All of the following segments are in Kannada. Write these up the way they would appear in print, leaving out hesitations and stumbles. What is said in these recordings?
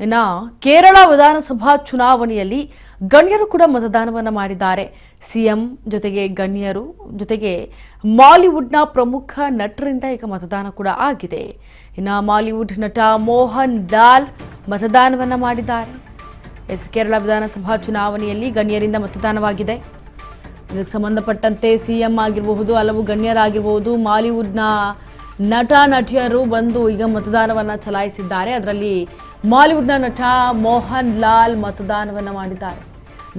ಇನ್ನ ಕೇರಳ ವಿಧಾನಸಭಾ ಚುನಾವಣೆಯಲ್ಲಿ ಗಣ್ಯರು ಕೂಡ ಮತದಾನವನ್ನ ಮಾಡಿದ್ದಾರೆ. ಸಿಎಂ ಜೊತೆಗೆ ಗಣ್ಯರು ಜೊತೆಗೆ ಮಾಲಿವುಡ್ನ ಪ್ರಮುಖ ನಟರಿಂದ ಈಗ ಮತದಾನ ಕೂಡ ಆಗಿದೆ. ಇನ್ನ ಮಾಲಿವುಡ್ ನಟ ಮೋಹನ್ ಲಾಲ್ ಮತದಾನವನ್ನ ಮಾಡಿದ್ದಾರೆ. ಕೇರಳ ವಿಧಾನಸಭಾ ಚುನಾವಣೆಯಲ್ಲಿ ಗಣ್ಯರಿಂದ ಮತದಾನವಾಗಿದೆ. ಇದಕ್ಕೆ ಸಂಬಂಧಪಟ್ಟಂತೆ ಸಿಎಂ ಆಗಿರಬಹುದು, ಹಲವು ಗಣ್ಯರಾಗಿರಬಹುದು, ಮಾಲಿವುಡ್ನ ನಟ ನಟಿಯರು ಬಂದು ಈಗ ಮತದಾನವನ್ನ ಚಲಾಯಿಸಿದ್ದಾರೆ. ಅದರಲ್ಲಿ ಮಾಲಿವುಡ್ನ ನಟ ಮೋಹನ್ ಲಾಲ್ ಮತದಾನವನ್ನ ಮಾಡಿದ್ದಾರೆ.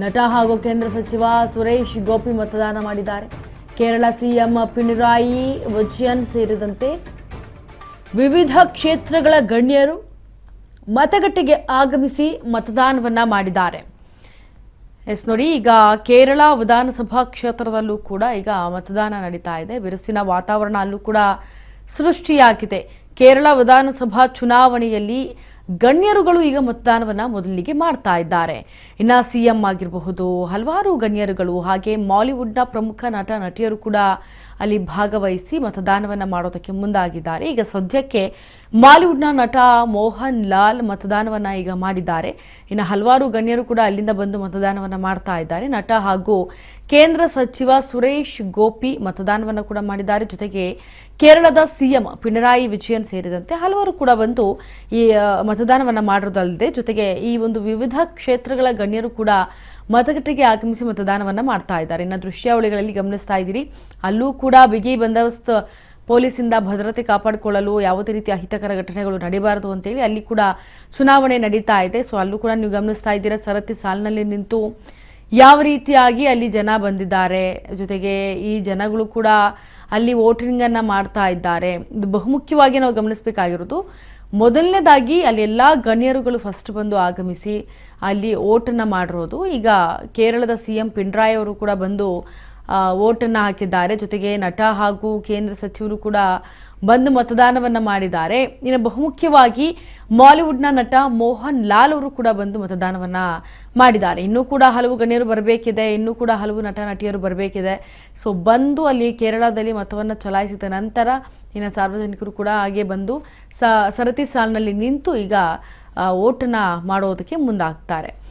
ನಟ ಹಾಗೂ ಕೇಂದ್ರ ಸಚಿವ ಸುರೇಶ್ ಗೋಪಿ ಮತದಾನ ಮಾಡಿದ್ದಾರೆ. ಕೇರಳ ಸಿಎಂ ಪಿಣರಾಯಿ ವಿಜಯನ್ ಸೇರಿದಂತೆ ವಿವಿಧ ಕ್ಷೇತ್ರಗಳ ಗಣ್ಯರು ಮತಗಟ್ಟೆಗೆ ಆಗಮಿಸಿ ಮತದಾನವನ್ನ ಮಾಡಿದ್ದಾರೆ. ನೋಡಿ, ಈಗ ಕೇರಳ ವಿಧಾನಸಭಾ ಕ್ಷೇತ್ರದಲ್ಲೂ ಕೂಡ ಈಗ ಮತದಾನ ನಡೀತಾ ಇದೆ. ಬಿರುಸಿನ ವಾತಾವರಣ ಅಲ್ಲೂ ಕೂಡ ಸೃಷ್ಟಿಯಾಗಿದೆ. ಕೇರಳ ವಿಧಾನಸಭಾ ಚುನಾವಣೆಯಲ್ಲಿ ಗಣ್ಯರುಗಳು ಈಗ ಮತದಾನವನ್ನ ಮೊದಲಿಗೆ ಮಾಡ್ತಾ ಇದ್ದಾರೆ. ಇನ್ನ ಸಿಎಂ ಆಗಿರಬಹುದು, ಹಲವಾರು ಗಣ್ಯರುಗಳು ಹಾಗೆ ಮಾಲಿವುಡ್ನ ಪ್ರಮುಖ ನಟ ನಟಿಯರು ಕೂಡ ಅಲ್ಲಿ ಭಾಗವಹಿಸಿ ಮತದಾನವನ್ನ ಮಾಡೋದಕ್ಕೆ ಮುಂದಾಗಿದ್ದಾರೆ. ಈಗ ಸದ್ಯಕ್ಕೆ ಮಾಲಿವುಡ್ನ ನಟ ಮೋಹನ್ ಲಾಲ್ ಮತದಾನವನ್ನ ಈಗ ಮಾಡಿದ್ದಾರೆ. ಇನ್ನು ಹಲವಾರು ಗಣ್ಯರು ಕೂಡ ಅಲ್ಲಿಂದ ಬಂದು ಮತದಾನವನ್ನ ಮಾಡ್ತಾ ಇದ್ದಾರೆ. ನಟ ಹಾಗೂ ಕೇಂದ್ರ ಸಚಿವ ಸುರೇಶ್ ಗೋಪಿ ಮತದಾನವನ್ನ ಕೂಡ ಮಾಡಿದ್ದಾರೆ. ಜೊತೆಗೆ ಕೇರಳದ ಸಿಎಂ ಪಿಣರಾಯಿ ವಿಜಯನ್ ಸೇರಿದಂತೆ ಹಲವಾರು ಕೂಡ ಬಂದು ಈ ಮತದಾನವನ್ನ ಮಾಡಿರೋದಲ್ಲದೆ ಜೊತೆಗೆ ಈ ಒಂದು ವಿವಿಧ ಕ್ಷೇತ್ರಗಳ ಗಣ್ಯರು ಕೂಡ ಮತಗಟ್ಟೆಗೆ ಆಗಮಿಸಿ ಮತದಾನವನ್ನ ಮಾಡ್ತಾ ಇದ್ದಾರೆ. ಇನ್ನು ದೃಶ್ಯಾವಳಿಗಳಲ್ಲಿ ಗಮನಿಸ್ತಾ ಇದ್ದೀರಿ, ಅಲ್ಲೂ ಕೂಡ ಬಿಗಿ ಬಂದೋಬಸ್ತ್ ಪೊಲೀಸಿಂದ ಭದ್ರತೆ ಕಾಪಾಡಿಕೊಳ್ಳಲು ಯಾವುದೇ ರೀತಿಯ ಅಹಿತಕರ ಘಟನೆಗಳು ನಡೀಬಾರದು ಅಂತೇಳಿ ಅಲ್ಲಿ ಕೂಡ ಚುನಾವಣೆ ನಡೀತಾ ಇದೆ. ಸೊ ಅಲ್ಲೂ ಕೂಡ ನೀವು ಗಮನಿಸ್ತಾ ಇದ್ದೀರಾ, ಸರತಿ ಸಾಲಿನಲ್ಲಿ ನಿಂತು ಯಾವ ರೀತಿಯಾಗಿ ಅಲ್ಲಿ ಜನ ಬಂದಿದ್ದಾರೆ. ಜೊತೆಗೆ ಈ ಜನಗಳು ಕೂಡ ಅಲ್ಲಿ ವೋಟಿಂಗ್ ಅನ್ನ ಮಾಡ್ತಾ ಇದ್ದಾರೆ. ಇದು ಬಹುಮುಖ್ಯವಾಗಿ ನಾವು ಗಮನಿಸಬೇಕಾಗಿರೋದು, ಮೊದಲನೇದಾಗಿ ಅಲ್ಲಿ ಎಲ್ಲ ಗಣ್ಯರುಗಳು ಫಸ್ಟ್ ಬಂದು ಆಗಮಿಸಿ ಅಲ್ಲಿ ವೋಟನ್ನು ಮಾಡಿರೋದು. ಈಗ ಕೇರಳದ ಸಿಎಂ ಪಿಣರಾಯಿ ಅವರು ಕೂಡ ಬಂದು ವೋಟನ್ನು ಹಾಕಿದ್ದಾರೆ. ಜೊತೆಗೆ ನಟ ಹಾಗೂ ಕೇಂದ್ರ ಸಚಿವರು ಕೂಡ ಬಂದು ಮತದಾನವನ್ನ ಮಾಡಿದ್ದಾರೆ. ಇನ್ನು ಬಹುಮುಖ್ಯವಾಗಿ ಮಾಲಿವುಡ್ನ ನಟ ಮೋಹನ್ ಲಾಲ್ ಅವರು ಕೂಡ ಬಂದು ಮತದಾನವನ್ನ ಮಾಡಿದ್ದಾರೆ. ಇನ್ನೂ ಕೂಡ ಹಲವು ಗಣ್ಯರು ಬರಬೇಕಿದೆ, ಇನ್ನೂ ಕೂಡ ಹಲವು ನಟ ನಟಿಯರು ಬರಬೇಕಿದೆ. ಸೊ ಬಂದು ಅಲ್ಲಿ ಕೇರಳದಲ್ಲಿ ಮತವನ್ನು ಚಲಾಯಿಸಿದ ನಂತರ ಇನ್ನು ಸಾರ್ವಜನಿಕರು ಕೂಡ ಹಾಗೆ ಬಂದು ಸರತಿ ಸಾಲಿನಲ್ಲಿ ನಿಂತು ಈಗ ವೋಟನ್ನು ಮಾಡೋದಕ್ಕೆ ಮುಂದಾಗ್ತಾರೆ.